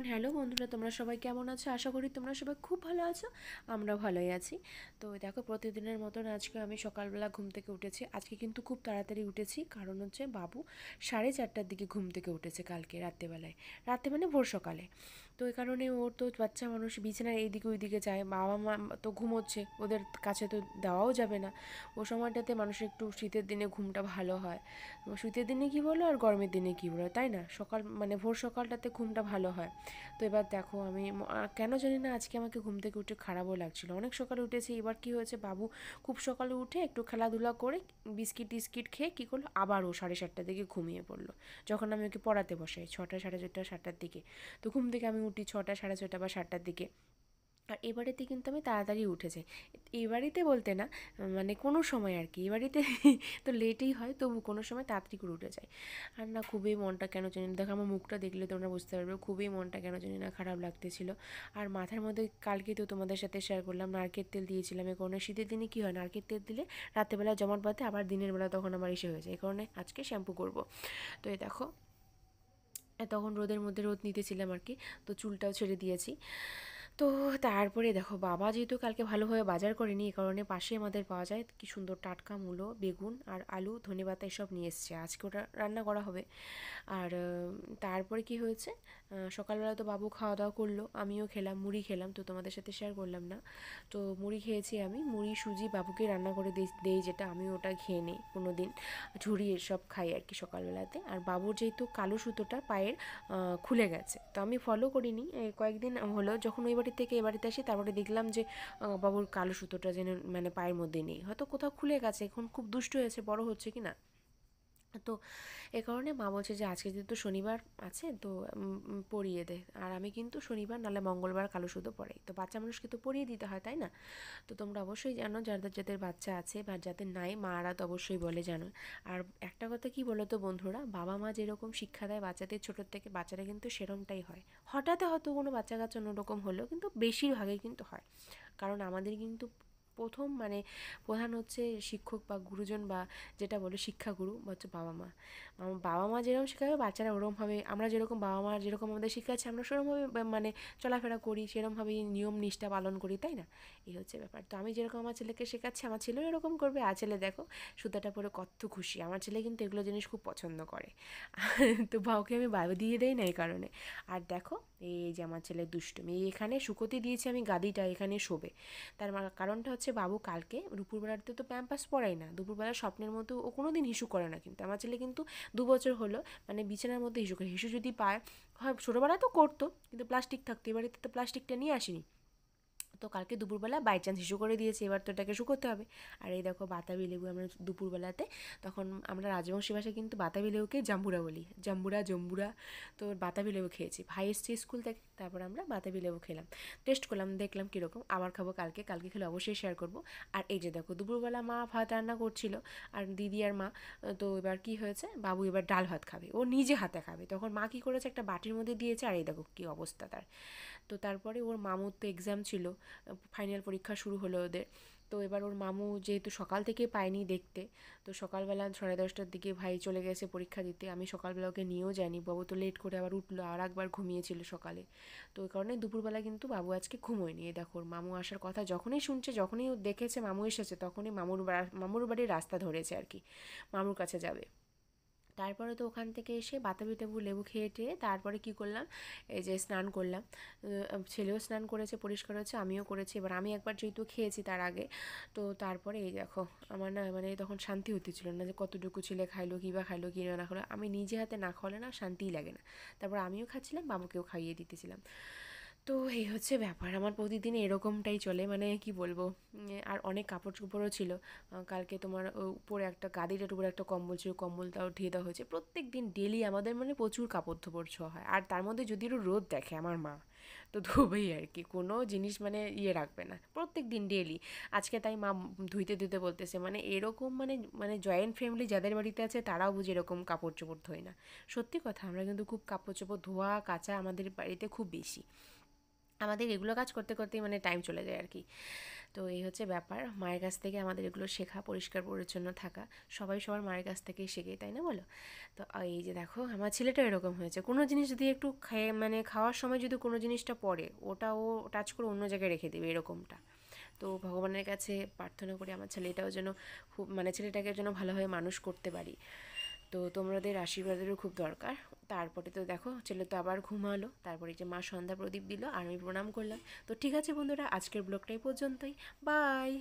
Hello বন্ধুরা, তোমরা সবাই কেমন আছো? আশা করি তোমরা সবাই খুব ভালো আছো। আমরা ভালোই আছি। তো দেখো, প্রতিদিনের মতন আজকে আমি সকালবেলা ঘুম থেকে উঠেছি। আজকে কিন্তু খুব তাড়াতাড়ি উঠেছি, কারণ হচ্ছে বাবু 4:30টার দিকে ঘুম থেকে উঠেছে কালকে রাত্রেবেলায়। রাত্রে মানে ভোর সকালে। তো এই কারণে ওর তো বাচ্চা মানুষ বিছানার এইদিকে ওইদিকে যায়, বাবা মা তো ঘুমোচ্ছে, ওদের কাছে তো দেওয়াও যাবে না। ও সময়টাতে মানুষের একটু শীতের দিনে ঘুমটা ভালো হয়। শীতের দিনে কী বলো আর গরমের দিনে কী বলো, তাই না? সকাল মানে ভোর সকালটাতে ঘুমটা ভালো হয়। তো এবার দেখো, আমি কেন জানি না আজকে আমাকে ঘুম থেকে উঠে খারাপও লাগছিলো। অনেক সকালে উঠেছি, এবার কি হয়েছে, বাবু খুব সকালে উঠে একটু খেলাধুলা করে বিস্কিট টিস্কিট খেয়ে কী করলো, আবার ও 7:30টার দিকে ঘুমিয়ে পড়লো। যখন আমি ওকে পড়াতে বসাই 6টা, 6:30, 7টার দিকে, তো ঘুম থেকে আমি উঠি 6টা, 6:30 বা 7টার দিকে। আর এ বাড়িতে কিন্তু আমি তাড়াতাড়ি উঠে যাই। এ বাড়িতে বলতে না, মানে কোনো সময় আর কি, এ বাড়িতে তো লেটেই হয়, তবু কোনো সময় তাড়াতাড়ি করে উঠে যায়। আর না, খুবই মনটা কেন জানি না, দেখো আমার মুখটা দেখলে তোমরা বুঝতে পারবে, খুবই মনটা কেন জানি না খারাপ লাগতেছিল। আর মাথার মধ্যে কালকে তো তোমাদের সাথে শেয়ার করলাম, নারকেল তেল দিয়েছিলাম। এই কারণে শীতের দিনে কী হয়, নারকেল তেল দিলে রাত্রেবেলা জমাট বাঁধে, আবার দিনের বেলা তখন আমার এসে হয়ে যায়। এই কারণে আজকে শ্যাম্পু করব। তো এই দেখো, তখন রোদের মধ্যে রোদ নিতেছিলাম আর কি, তো চুলটাও ছেড়ে দিয়েছি। তো তারপরে দেখো, বাবা যেহেতু কালকে ভালোভাবে বাজার করেনি, এই কারণে পাশে আমাদের পাওয়া যায় কি সুন্দর টাটকা মূলো, বেগুন আর আলু, ধনেপাতা এসব নিয়ে এসছে। আজকে ওটা রান্না করা হবে। আর তারপরে কি হয়েছে, সকালবেলা তো বাবু খাওয়া দাওয়া করলো, আমিও খেলাম, মুড়ি খেলাম, তো তোমাদের সাথে শেয়ার করলাম না। তো মুড়ি খেয়েছি আমি, মুড়ি সুজি বাবুকে রান্না করে দেই, যেটা আমি ওটা খেয়ে নিই কোনো দিন, ঝুড়ি এসব খাই আর কি সকালবেলাতে। আর বাবুর যেহেতু কালো সুতোটা পায়ের খুলে গেছে, তো আমি ফলো করিনি, কয়েকদিন হলো যখন ওই বাড়ি থেকে এ বাড়িতে আসি, তারপরে দেখলাম যে বাবুর কালো সুতোটা যেন মানে পায়ের মধ্যে নেই, হয়তো কোথাও খুলে গেছে, এখন খুব দুষ্ট হয়েছে, বড় হচ্ছে কি না। তো এ কারণে মা বলছে যে আজকে যেহেতু শনিবার আছে, তো পরিয়ে দে। আর আমি কিন্তু শনিবার নাহলে মঙ্গলবার কালো সুতো পরাই, তো বাচ্চা মানুষকে তো পরিয়ে দিতে হয়, তাই না? তো তোমরা অবশ্যই জানো, যাদের যাদের বাচ্চা আছে বা যাদের নাই, মারা তো অবশ্যই বলে জানো। আর একটা কথা কি বলো তো বন্ধুরা, বাবা মা যেরকম শিক্ষা দেয় বাচ্চাদের ছোটোর থেকে, বাচ্চারা কিন্তু সেরকমটাই হয়। হঠাৎ হয়তো কোনো বাচ্চা কাচ্চা অন্যরকম হলো, কিন্তু বেশিরভাগই কিন্তু হয়। কারণ আমাদের কিন্তু প্রথম মানে প্রধান হচ্ছে শিক্ষক বা গুরুজন, বা যেটা বলে শিক্ষাগুরু হচ্ছে বাবা মা। আমার বাবা মা যেরকম শেখাবে, বাচ্চারা ওরমভাবে, আমরা যেরকম বাবা মা যেরকম আমাদের শিখাচ্ছে, আমরা সেরকমভাবে মানে চলাফেরা করি, সেরকমভাবেই নিয়ম নিষ্ঠা পালন করি, তাই না? এই হচ্ছে ব্যাপার। তো আমি যেরকম আমার ছেলেকে শেখাচ্ছি, আমার ছেলেও এরকম করবে। আর ছেলে দেখো সুতাটা পরে কত খুশি, আমার ছেলে কিন্তু এগুলো জিনিস খুব পছন্দ করে। তো ওকে আমি বাইরে দিয়ে দেই না এই কারণে। আর দেখো, এই যে আমার ছেলে দুষ্টুমি, এখানে শুকোতে দিয়েছি আমি গাদিটা, এখানে শোবে। তার কারণটা হচ্ছে, বাবু কালকে দুপুরবেলাতে তো প্যাম্পাস পরাই না, দুপুরবেলা স্বপ্নের মতো ও কোনো দিন হিসু করে না, কিন্তু আমার ছেলে কিন্তু 2 বছর হলো মানে বিছানার মধ্যে হিসু করে। হিসু যদি পায়, হয় ছোটোবেলা তো করতো, কিন্তু প্লাস্টিক থাকতো, এবারে তো প্লাস্টিকটা নিয়ে আসিনি। তো কালকে দুপুরবেলা বাই চান্স ইস্যু করে দিয়েছে, এবার তো এটাকে শুকোতে হবে। আর এই দেখো বাতাবি লেবু, আমরা দুপুরবেলাতে, তখন আমরা রাজবংশী ভাষায় কিন্তু বাতাবি লেবুকে জাম্বুরা বলি, জাম্বুরা জম্বুরা। তো বাতাবি লেবু খেয়েছি, ভাই এসছে স্কুল থেকে, তারপর আমরা বাতাবি লেবু খেলাম, টেস্ট করলাম, দেখলাম কীরকম। আবার খাবো কালকে, কালকে খেলে অবশ্যই শেয়ার করবো। আর এই যে দেখো, দুপুরবেলা মা ভাত রান্না করছিল, আর দিদি আর মা। তো এবার কি হয়েছে, বাবু এবার ডাল ভাত খাবে, ও নিজে হাতে খাবে, তখন মা কী করেছে, একটা বাটির মধ্যে দিয়েছে, আর এই দেখো কী অবস্থা তার। তো তারপরে ওর মামুর তো এক্সাম ছিল, ফাইনাল পরীক্ষা শুরু হলো ওদের। তো এবার ওর মামু যেহেতু সকাল থেকে পায়নি দেখতে, তো সকালবেলা 10:30টার দিকে ভাই চলে গেছে পরীক্ষা দিতে, আমি সকালবেলা ওকে নিয়েও যাইনি, বাবু তো লেট করে আবার উঠলো, আর একবার ঘুমিয়েছিল সকালে। তো ওই কারণে দুপুরবেলা কিন্তু বাবু আজকে ঘুমোয়নি। দেখো, ওর মামু আসার কথা যখনই শুনছে, যখনই ও দেখেছে মামু এসেছে, তখনই মামুর বাড়ির রাস্তা ধরেছে আর কি, মামুর কাছে যাবে। তারপরে তো ওখান থেকে এসে বাতাবি লেবু লেবু খেয়ে টেয়ে তারপরে কী করলাম, এই যে স্নান করলাম। ছেলেও স্নান করেছে, পরিষ্কার হয়েছে, আমিও করেছি। এবার আমি একবার যেহেতু খেয়েছি তার আগে, তো তারপরে এই দেখো, আমার না মানে তখন শান্তি হতেছিল না, যে কতটুকু ছেলে খাইলো, কী বা খাইলো, কী না খাইলো, আমি নিজে হাতে না খাওয়ালে না শান্তিই লাগে না। তারপর আমিও খাচ্ছিলাম, বাবুকেও খাইয়ে দিতেছিলাম। তো এই হচ্ছে ব্যাপার, আমার প্রতিদিন এরকমটাই চলে, মানে কি বলবো। আর অনেক কাপড় চোপড়ও ছিল। কালকে তোমার উপরে একটা গাদিটার উপরে একটা কম্বল ছিল, কম্বলটাও ঢেকে দেওয়া হয়েছে। প্রত্যেক দিন ডেলি আমাদের মানে প্রচুর কাপড় চোপড় ছোঁয়া হয়, আর তার মধ্যে যদি একটু রোদ দেখে আমার মা, তো ধোবেই আর কি, কোনো জিনিস মানে ইয়ে রাখবে না, প্রত্যেক দিন ডেলি। আজকে তাই মা ধুইতে ধুইতে বলতেছে, মানে এরকম মানে মানে জয়েন্ট ফ্যামিলি যাদের বাড়িতে আছে, তারাও বুঝে এরকম কাপড় চোপড় ধোয় না। সত্যি কথা, আমরা কিন্তু খুব কাপড় চোপড় ধোয়া কাচা আমাদের বাড়িতে খুব বেশি। আমাদের এগুলো কাজ করতে করতেই মানে টাইম চলে যায় আর কি। তো এই হচ্ছে ব্যাপার, মায়ের কাছ থেকে আমাদের এগুলো শেখা, পরিষ্কার পরিচ্ছন্ন থাকা। সবাই সবার মায়ের কাছ থেকেই শেখে, তাই না বলো? তো এই যে দেখো আমার ছেলেটা এরকম হয়েছে, কোনো জিনিস যদি একটু খেয়ে মানে খাওয়ার সময় যদি কোনো জিনিসটা পড়ে, ওটা ও টাচ করে অন্য জায়গায় রেখে দেবে এরকমটা। তো ভগবানের কাছে প্রার্থনা করি আমার ছেলেটাও যেন খুব মানে ছেলেটাকে যেন ভালোভাবে মানুষ করতে পারি। তো তোমাদের আশীর্বাদেরও খুব দরকার। তারপরে তো দেখো ছেলে তো আবার ঘুমালো, তারপরে যে মা সন্ধ্যা প্রদীপ দিল আর আমি প্রণাম করলাম। তো ঠিক আছে বন্ধুরা, আজকের ব্লগটা এই পর্যন্তই। বাই।